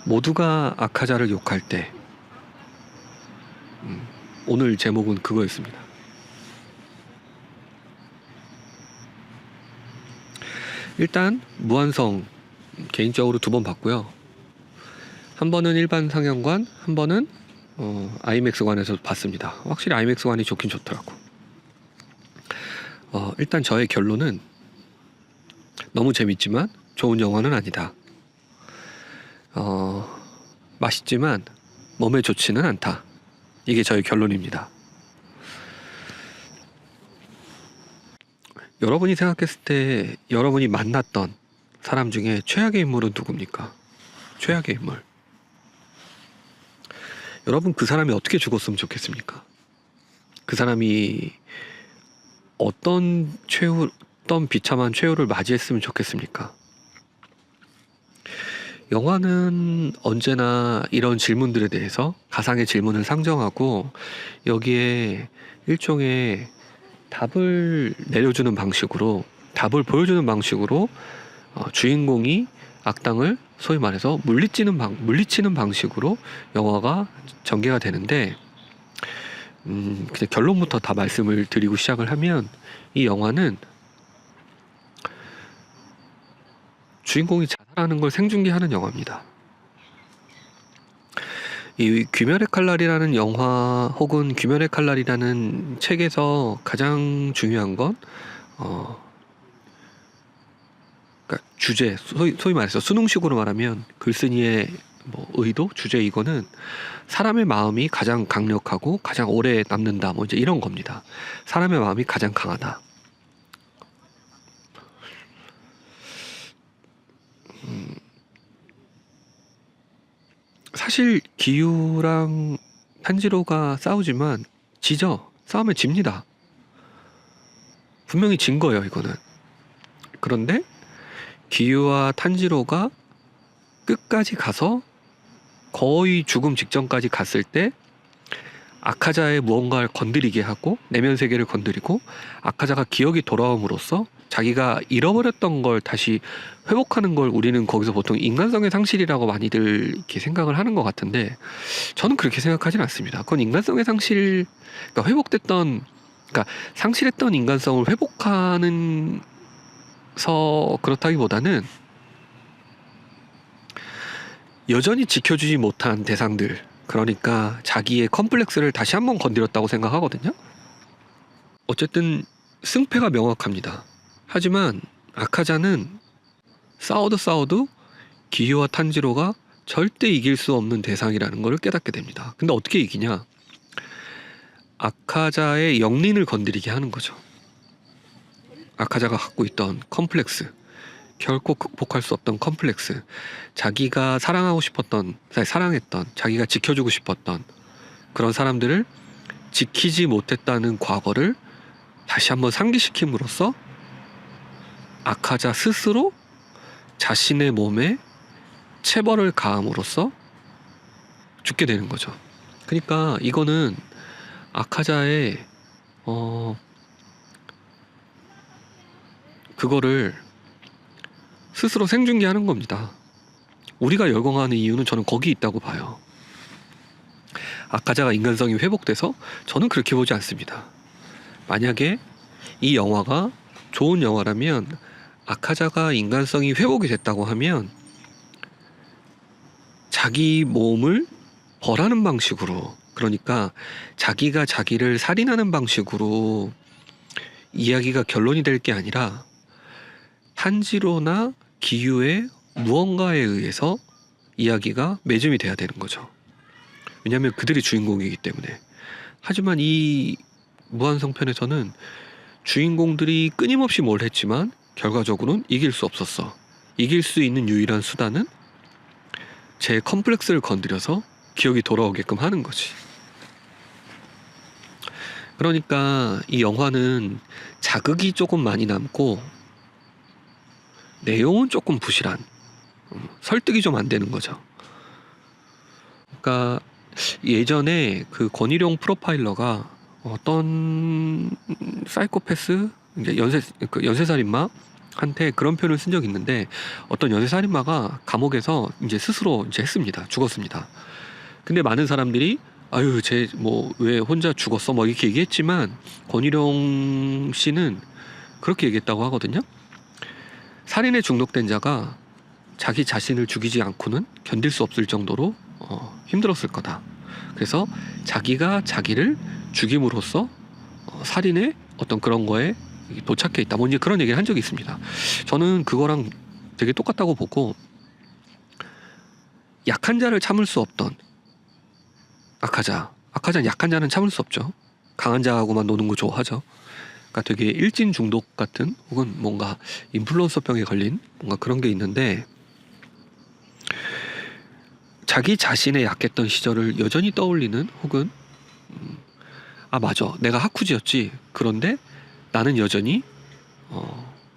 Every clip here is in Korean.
모두가 아카자를 욕할 때 오늘 제목은 그거였습니다. 일단 무한성 개인적으로 2번 봤고요. 한 번은 일반 상영관, 한 번은 아이맥스관에서 봤습니다. 확실히 아이맥스관이 좋긴 좋더라고. 일단 저의 결론은 너무 재밌지만 좋은 영화는 아니다. 맛있지만 몸에 좋지는 않다. 이게 저의 결론입니다. 여러분이 생각했을 때 여러분이 만났던 사람 중에 최악의 인물은 누굽니까? 최악의 인물. 여러분 그 사람이 어떻게 죽었으면 좋겠습니까? 그 사람이 어떤 비참한 최후를 맞이했으면 좋겠습니까? 영화는 언제나 이런 질문들에 대해서 가상의 질문을 상정하고 여기에 일종의 답을 내려주는 방식으로, 답을 보여주는 방식으로 주인공이 악당을 소위 말해서 물리치는 방식으로 영화가 전개가 되는데, 그냥 결론부터 다 말씀을 드리고 시작을 하면, 이 영화는 주인공이 자살하는 걸 생중계하는 영화입니다. 이 귀멸의 칼날이라는 영화 혹은 귀멸의 칼날이라는 책에서 가장 중요한 건 그러니까 주제, 소위 말해서 수능식으로 말하면 글쓴이의 의도, 주제, 이거는 사람의 마음이 가장 강력하고 가장 오래 남는다, 이제 이런 겁니다. 사람의 마음이 가장 강하다. 사실 기유랑 탄지로가 싸우지만 지죠. 싸우면 집니다. 분명히 진 거예요, 이거는. 그런데 기유와 탄지로가 끝까지 가서 거의 죽음 직전까지 갔을 때 아카자의 무언가를 건드리게 하고 내면 세계를 건드리고 아카자가 기억이 돌아옴으로써 자기가 잃어버렸던 걸 다시 회복하는 걸 우리는 거기서 보통 인간성의 상실이라고 많이들 이렇게 생각을 하는 것 같은데, 저는 그렇게 생각하진 않습니다. 그건 인간성의 상실, 그러니까 상실했던 인간성을 회복하는 그렇다기보다는 여전히 지켜주지 못한 대상들, 그러니까 자기의 컴플렉스를 다시 한번 건드렸다고 생각하거든요. 어쨌든 승패가 명확합니다. 하지만 아카자는 싸워도 기유와 탄지로가 절대 이길 수 없는 대상이라는 걸 깨닫게 됩니다. 근데 어떻게 이기냐? 아카자의 영린을 건드리게 하는 거죠. 아카자가 갖고 있던 컴플렉스, 결코 극복할 수 없던 컴플렉스, 자기가 사랑했던, 자기가 지켜주고 싶었던 그런 사람들을 지키지 못했다는 과거를 다시 한번 상기시킴으로써 아카자 스스로 자신의 몸에 체벌을 가함으로써 죽게 되는 거죠. 그러니까 이거는 아카자의 그거를 스스로 생중계하는 겁니다. 우리가 열광하는 이유는 저는 거기 있다고 봐요. 아카자가 인간성이 회복돼서 저는 그렇게 보지 않습니다. 만약에 이 영화가 좋은 영화라면 아카자가 인간성이 회복이 됐다고 하면 자기 몸을 벌하는 방식으로, 그러니까 자기가 자기를 살인하는 방식으로 이야기가 결론이 될 게 아니라 탄지로나 기유의 무언가에 의해서 이야기가 매점이 돼야 되는 거죠. 왜냐하면 그들이 주인공이기 때문에. 하지만 이 무한성편에서는 주인공들이 끊임없이 뭘 했지만 결과적으로는 이길 수 없었어. 이길 수 있는 유일한 수단은 제 컴플렉스를 건드려서 기억이 돌아오게끔 하는 거지. 그러니까 이 영화는 자극이 조금 많이 남고 내용은 조금 부실한, 설득이 좀 안 되는 거죠. 그러니까 예전에 그 권일용 프로파일러가 어떤 사이코패스, 연쇄살인마 한테 그런 표현을 쓴 적이 있는데, 어떤 연쇄살인마가 감옥에서 이제 스스로 이제 했습니다. 죽었습니다. 근데 많은 사람들이 아유 쟤 뭐 왜 혼자 죽었어 뭐 이렇게 얘기했지만, 권일용 씨는 그렇게 얘기했다고 하거든요. 살인에 중독된 자가 자기 자신을 죽이지 않고는 견딜 수 없을 정도로 힘들었을 거다. 그래서 자기가 자기를 죽임으로써 살인의 어떤 그런 거에 도착해 있다. 뭐 이제 그런 얘기를 한 적이 있습니다. 저는 그거랑 되게 똑같다고 보고, 약한 자를 참을 수 없던 악하자는 약한 자는 참을 수 없죠. 강한 자하고만 노는 거 좋아하죠. 그러니까 되게 일진 중독 같은, 혹은 뭔가 인플루언서병에 걸린 뭔가 그런 게 있는데, 자기 자신의 약했던 시절을 여전히 떠올리는, 혹은 아 맞아 내가 하쿠지였지, 그런데 나는 여전히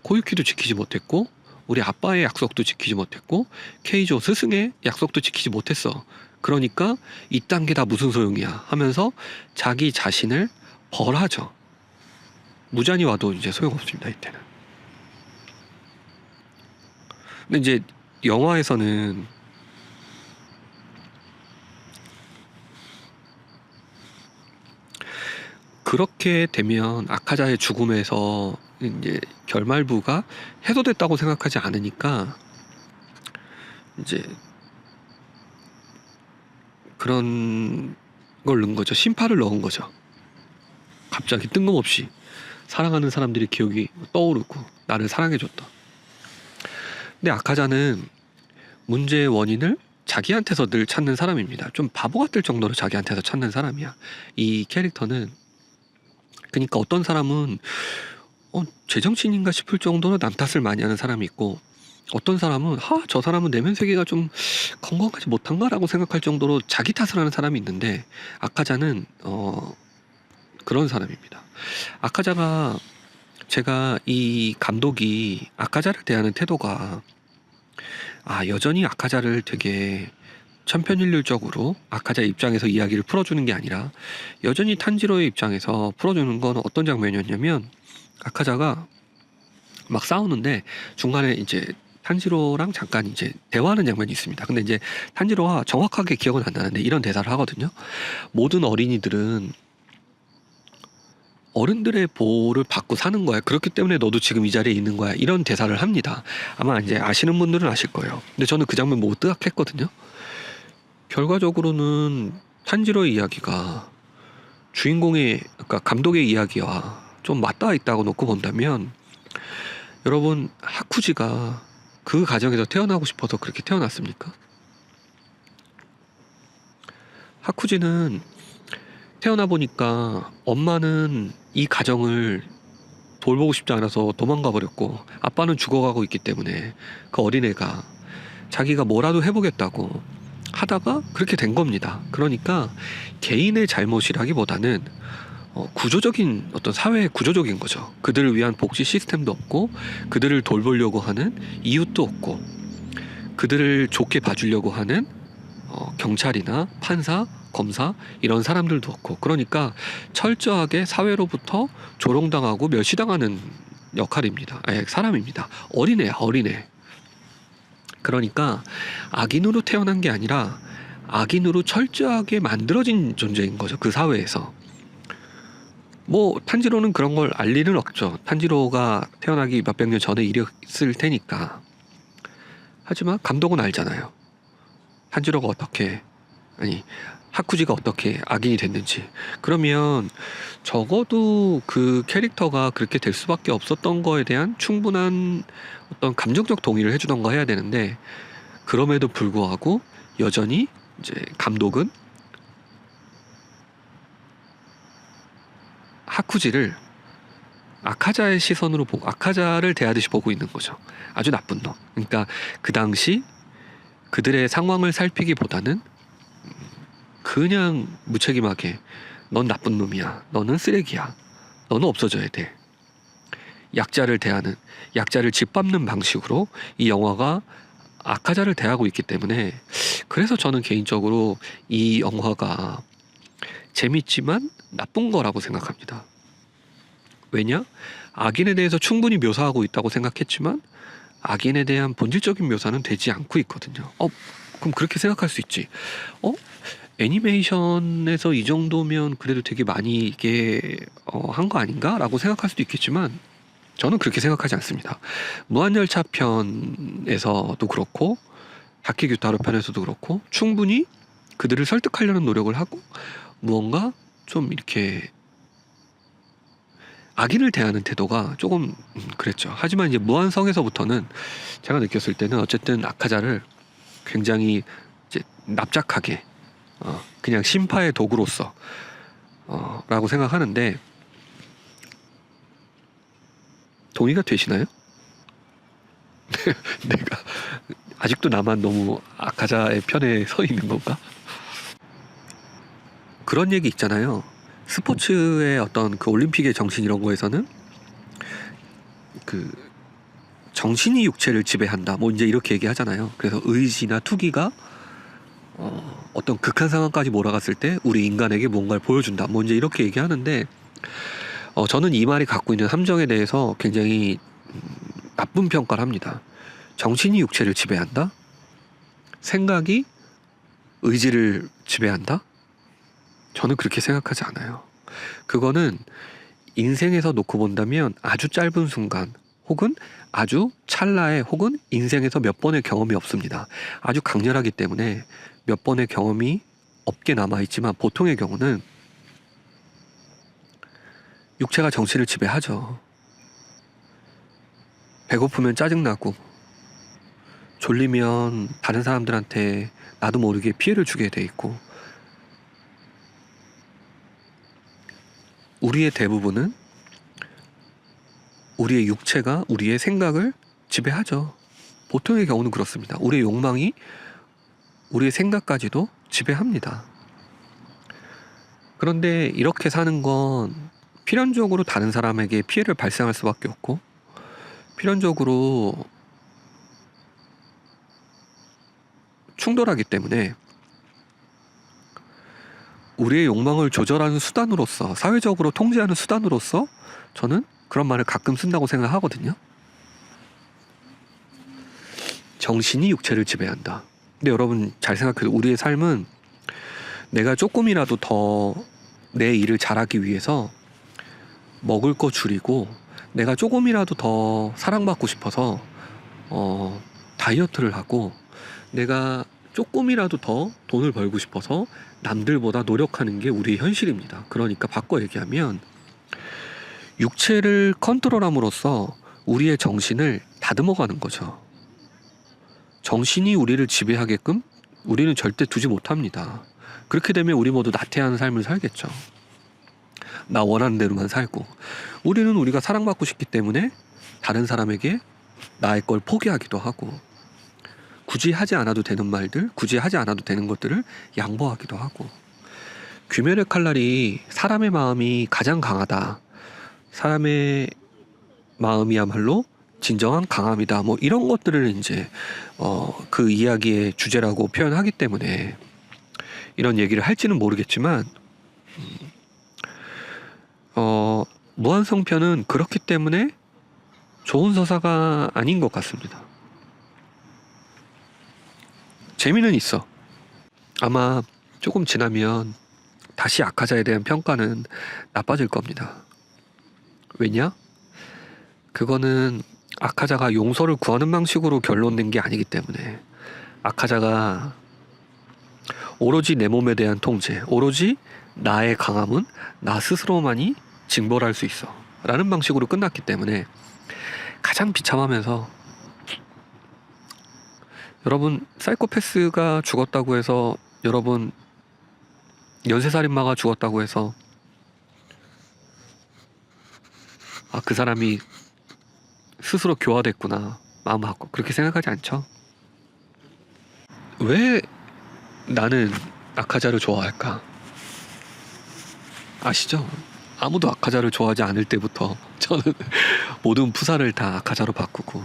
코유키도 지키지 못했고, 우리 아빠의 약속도 지키지 못했고, 케이조 스승의 약속도 지키지 못했어. 그러니까 이딴 게 다 무슨 소용이야 하면서 자기 자신을 벌하죠. 무잔이 와도 이제 소용없습니다, 이때는. 근데 이제 영화에서는 그렇게 되면 아카자의 죽음에서 이제 결말부가 해소됐다고 생각하지 않으니까, 이제 그런 걸 넣은 거죠. 심파를 넣은 거죠. 갑자기 뜬금없이 사랑하는 사람들이 기억이 떠오르고 나를 사랑해줬다. 근데 아카자는 문제의 원인을 자기한테서 늘 찾는 사람입니다. 좀 바보 같을 정도로 자기한테서 찾는 사람이야, 이 캐릭터는. 그러니까 어떤 사람은 제정신인가 싶을 정도로 남 탓을 많이 하는 사람이 있고, 어떤 사람은 저 사람은 내면 세계가 좀 건강하지 못한가라고 생각할 정도로 자기 탓을 하는 사람이 있는데, 아카자는 그런 사람입니다. 아카자가, 제가 이 감독이 아카자를 대하는 태도가, 여전히 아카자를 되게 천편일률적으로 아카자 입장에서 이야기를 풀어주는 게 아니라, 여전히 탄지로의 입장에서 풀어주는 건 어떤 장면이었냐면, 아카자가 막 싸우는데 중간에 이제 탄지로랑 잠깐 이제 대화하는 장면이 있습니다. 근데 이제 탄지로가 정확하게 기억은 안 나는데 이런 대사를 하거든요. 모든 어린이들은 어른들의 보호를 받고 사는 거야. 그렇기 때문에 너도 지금 이 자리에 있는 거야. 이런 대사를 합니다. 아마 이제 아시는 분들은 아실 거예요. 근데 저는 그 장면 보고 뜨악했거든요. 결과적으로는 탄지로의 이야기가 주인공의, 그러니까 감독의 이야기와 좀 맞닿아 있다고 놓고 본다면, 여러분 하쿠지가 그 가정에서 태어나고 싶어서 그렇게 태어났습니까? 하쿠지는 태어나 보니까 엄마는 이 가정을 돌보고 싶지 않아서 도망가 버렸고, 아빠는 죽어가고 있기 때문에 그 어린애가 자기가 뭐라도 해보겠다고 하다가 그렇게 된 겁니다. 그러니까 개인의 잘못이라기보다는 구조적인, 어떤 사회의 구조적인 거죠. 그들을 위한 복지 시스템도 없고, 그들을 돌보려고 하는 이웃도 없고, 그들을 좋게 봐주려고 하는 경찰이나 판사, 검사 이런 사람들도 없고, 그러니까 철저하게 사회로부터 조롱당하고 멸시당하는 역할입니다. 사람입니다. 어린애야, 어린애. 그러니까 악인으로 태어난 게 아니라 악인으로 철저하게 만들어진 존재인 거죠, 그 사회에서. 뭐 탄지로는 그런 걸 알 리는 없죠. 탄지로가 태어나기 몇백 년 전에 이랬을 테니까. 하지만 감독은 알잖아요. 탄지로가 어떻게, 하쿠지가 어떻게 악인이 됐는지. 그러면 적어도 그 캐릭터가 그렇게 될 수밖에 없었던 거에 대한 충분한 어떤 감정적 동의를 해주던가 해야 되는데, 그럼에도 불구하고 여전히 이제 감독은 하쿠지를 아카자의 시선으로 보고, 아카자를 대하듯이 보고 있는 거죠. 아주 나쁜 놈. 그러니까 그 당시 그들의 상황을 살피기보다는 그냥 무책임하게 넌 나쁜 놈이야, 너는 쓰레기야, 너는 없어져야 돼, 약자를 대하는, 약자를 짓밟는 방식으로 이 영화가 아카자를 대하고 있기 때문에, 그래서 저는 개인적으로 이 영화가 재밌지만 나쁜 거라고 생각합니다. 왜냐? 악인에 대해서 충분히 묘사하고 있다고 생각했지만 악인에 대한 본질적인 묘사는 되지 않고 있거든요. 그럼 그렇게 생각할 수 있지. 애니메이션에서 이 정도면 그래도 되게 많이 이게 한 거 아닌가라고 생각할 수도 있겠지만 저는 그렇게 생각하지 않습니다. 무한열차 편에서도 그렇고 다케규타로 편에서도 그렇고 충분히 그들을 설득하려는 노력을 하고 무언가 좀 이렇게 악인을 대하는 태도가 조금 그랬죠. 하지만 이제 무한성에서부터는 제가 느꼈을 때는 어쨌든 아카자를 굉장히 이제 납작하게 그냥 심파의 도구로서 라고 생각하는데 동의가 되시나요? 내가 아직도 나만 너무 아카자의 편에 서 있는 건가? 그런 얘기 있잖아요. 스포츠의 어떤 그 올림픽의 정신 이런 거에서는 그 정신이 육체를 지배한다. 뭐 이제 이렇게 얘기하잖아요. 그래서 의지나 투기가 어떤 극한 상황까지 몰아갔을 때 우리 인간에게 뭔가를 보여준다. 뭐 이제 이렇게 얘기하는데 저는 이 말이 갖고 있는 함정에 대해서 굉장히 나쁜 평가를 합니다. 정신이 육체를 지배한다? 생각이 의지를 지배한다? 저는 그렇게 생각하지 않아요. 그거는 인생에서 놓고 본다면 아주 짧은 순간 혹은 아주 찰나의 혹은 인생에서 몇 번의 경험이 없습니다. 아주 강렬하기 때문에 몇 번의 경험이 없게 남아있지만 보통의 경우는 육체가 정신을 지배하죠. 배고프면 짜증나고 졸리면 다른 사람들한테 나도 모르게 피해를 주게 돼 있고 우리의 대부분은 우리의 육체가 우리의 생각을 지배하죠. 보통의 경우는 그렇습니다. 우리의 욕망이 우리의 생각까지도 지배합니다. 그런데 이렇게 사는 건 필연적으로 다른 사람에게 피해를 발생할 수밖에 없고 필연적으로 충돌하기 때문에 우리의 욕망을 조절하는 수단으로서 사회적으로 통제하는 수단으로서 저는 그런 말을 가끔 쓴다고 생각하거든요. 정신이 육체를 지배한다. 근데 여러분 잘 생각해도 우리의 삶은 내가 조금이라도 더 내 일을 잘하기 위해서 먹을 거 줄이고 내가 조금이라도 더 사랑받고 싶어서 다이어트를 하고 내가 조금이라도 더 돈을 벌고 싶어서 남들보다 노력하는 게 우리의 현실입니다. 그러니까 바꿔 얘기하면 육체를 컨트롤함으로써 우리의 정신을 다듬어가는 거죠. 정신이 우리를 지배하게끔 우리는 절대 두지 못합니다. 그렇게 되면 우리 모두 나태한 삶을 살겠죠. 나 원하는 대로만 살고 우리는 우리가 사랑받고 싶기 때문에 다른 사람에게 나의 걸 포기하기도 하고 굳이 하지 않아도 되는 말들, 굳이 하지 않아도 되는 것들을 양보하기도 하고 귀멸의 칼날이 사람의 마음이 가장 강하다. 사람의 마음이야말로 진정한 강함이다. 뭐 이런 것들을 이제 그 이야기의 주제라고 표현하기 때문에 이런 얘기를 할지는 모르겠지만 무한성편은 그렇기 때문에 좋은 서사가 아닌 것 같습니다. 재미는 있어. 아마 조금 지나면 다시 아카자에 대한 평가는 나빠질 겁니다. 왜냐? 그거는 아카자가 용서를 구하는 방식으로 결론낸 게 아니기 때문에 아카자가 오로지 내 몸에 대한 통제, 오로지 나의 강함은 나 스스로만이 징벌할 수 있어 라는 방식으로 끝났기 때문에 가장 비참하면서 여러분 사이코패스가 죽었다고 해서 여러분 연쇄살인마가 죽었다고 해서 그 사람이 스스로 교화됐구나 마음 갖고 그렇게 생각하지 않죠. 왜 나는 아카자를 좋아할까? 아시죠? 아무도 아카자를 좋아하지 않을 때부터 저는 모든 푸사를 다 아카자로 바꾸고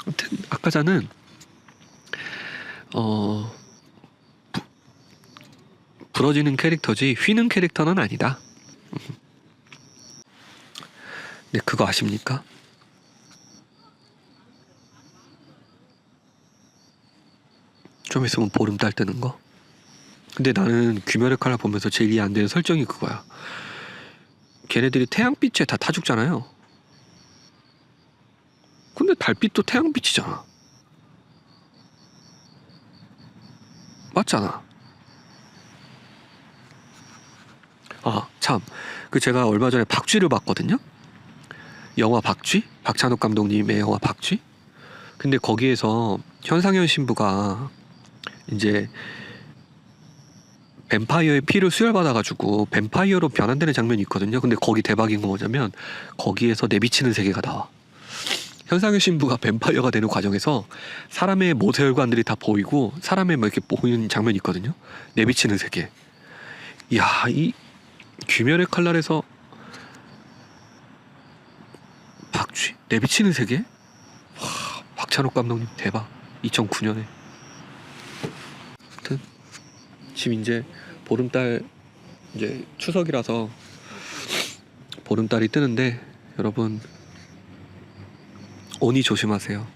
아무튼 아카자는 부러지는 캐릭터지 휘는 캐릭터는 아니다. 네, 그거 아십니까? 좀 있으면 보름달 뜨는 거. 근데 나는 귀멸의 칼날 보면서 제일 이해 안 되는 설정이 그거야. 걔네들이 태양빛에 다 타 죽잖아요. 근데 달빛도 태양빛이잖아. 맞잖아. 아, 참. 그 제가 얼마 전에 박쥐를 봤거든요. 영화 박쥐? 박찬욱 감독님의 영화 박쥐? 근데 거기에서 현상현 신부가 이제 뱀파이어의 피를 수혈받아가지고 뱀파이어로 변환되는 장면이 있거든요. 근데 거기 대박인 거 뭐냐면 거기에서 내비치는 세계가 나와. 현상현 신부가 뱀파이어가 되는 과정에서 사람의 모세혈관들이 다 보이고 사람의 뭐 이렇게 보이는 장면이 있거든요. 내비치는 세계. 이야, 이 귀멸의 칼날에서 박쥐 내비치는 세계? 와, 박찬욱 감독님 대박. 2009년에. 하여튼 지금 이제 보름달, 이제 추석이라서 보름달이 뜨는데 여러분 오니 조심하세요.